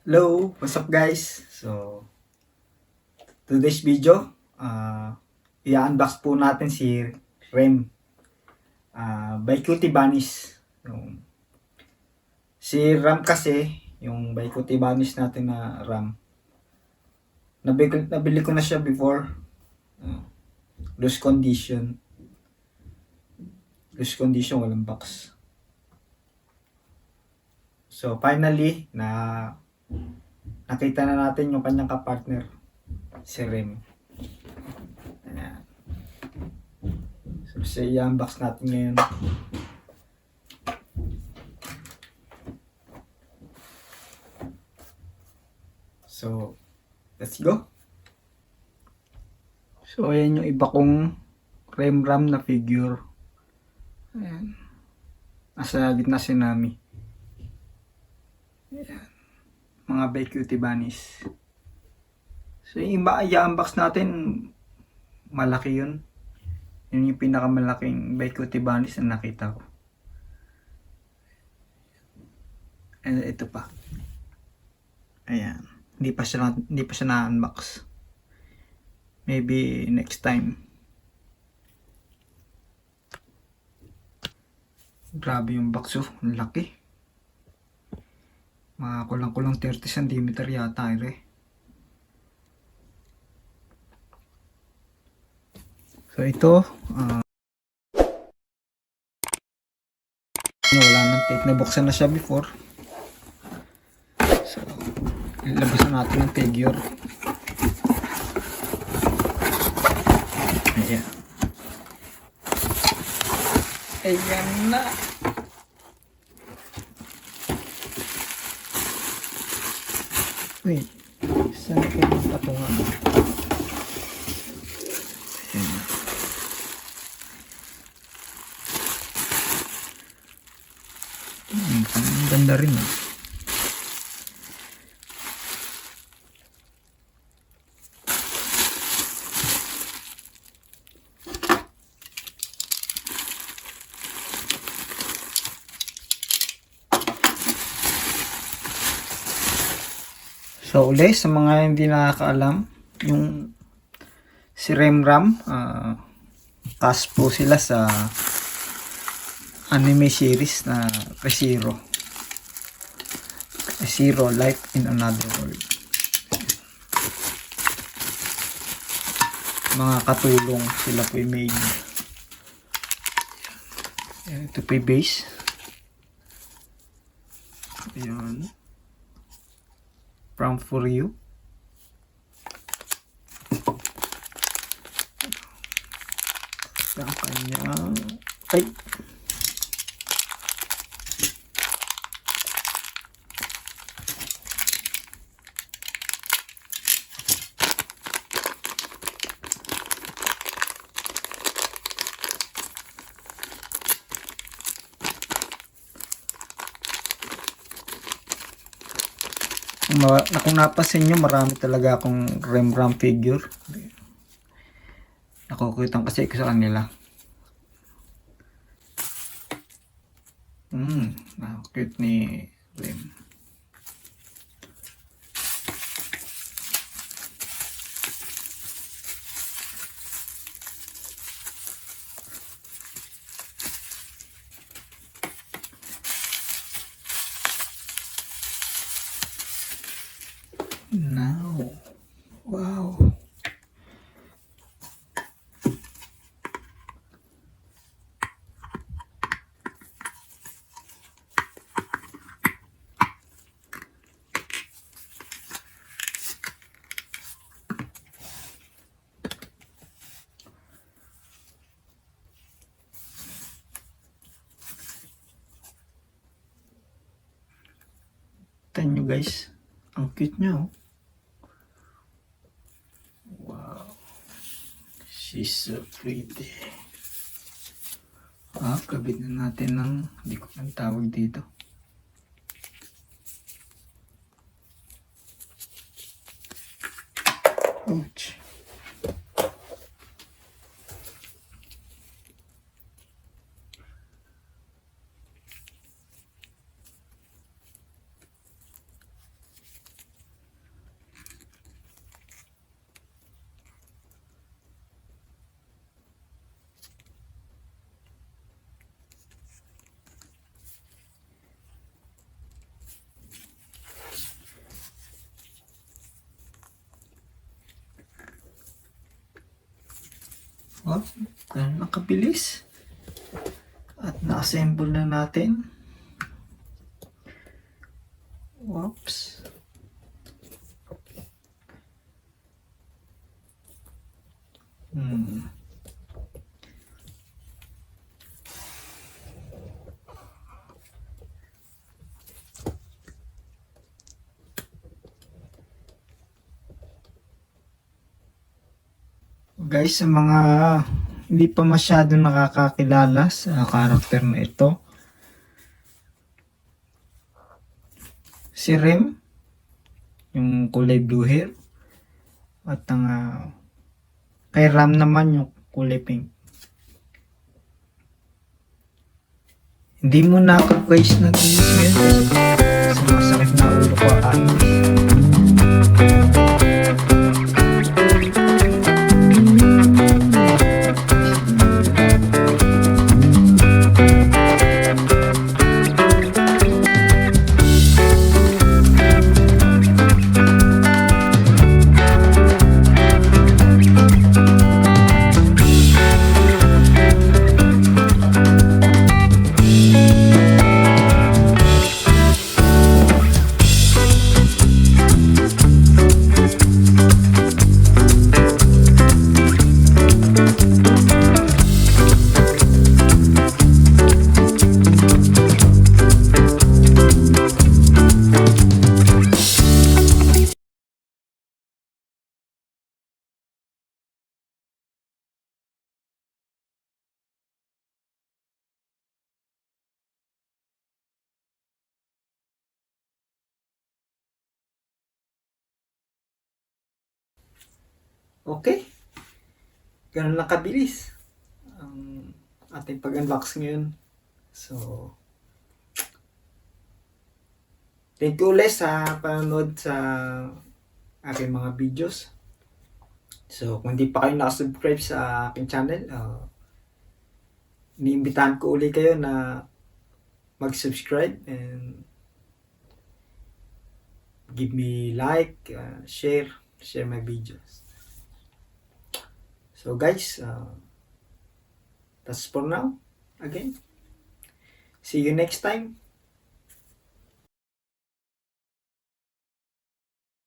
Hello, what's up guys? So, today's video, i-unbox po natin si REM by Cutie Bunnies. Si RAM kasi, yung by Cutie Bunnies natin na RAM, nabili ko na siya before. Loose condition. Loose condition, walang box. So, finally, nakita na natin yung kanyang kapartner, si REM. Ayan. So, i-unbox natin ngayon. So, let's go. So, ayan yung iba kong RAM na figure. Ayan. Nasa gitna si Nami. Ayan. Mga by Cutie Bunnies. So, yung iba i-unbox natin, malaki yun. Yun yung pinakamalaking by Cutie Bunnies na nakita ko. And ito pa. Ayan. Hindi pa siya na-unbox. Maybe next time. Grabe yung box, oh. Ang laki. Mga kulang-kulang 30 cm yata eh. So ito, wala nang tape. Nabuksan na siya before. So, ilabasan natin ang figure. Ayan. Ayan na. Wait. Saan ko yung patungan? Ayan. Ang ganda rin eh. So uli, sa mga hindi nakakaalam, yung si REM, cast po sila sa anime series na Re:Zero. Re:Zero, Life in Another World. Mga katulong sila po yung made. Ito po yung base. Ayan. From For You. Ang kanyang ay kung napasin nyo, marami talaga akong REM figure. Nakukitang kasi ko sa kanila. Cute ni REM. Now, wow. Tignan nyo guys, ang cute nyo. Wow, she's so pretty. Kabit na natin ng, hindi ko ang tawag dito. Ouch. Oh, ganun lang kabilis. At na-assemble na natin. Whoops. Guys, sa mga hindi pa masyado nakakakilala sa karakter na ito, si Rem, yung kulay blue hair, at ang kay Ram naman yung kulay pink. Hindi mo na ako guys nag-iis ngayon kasi sumasakit na ulo ko Okay. Ganun lang kabilis ang ating pag-unbox ngayon. So, thank you ulit sa panonood sa aking mga videos. So, kung hindi pa kayo nakasubscribe sa aking channel, iniimbitahan ko ulit kayo na mag-subscribe and give me like, share my videos. So guys, that's for now. Again, see you next time.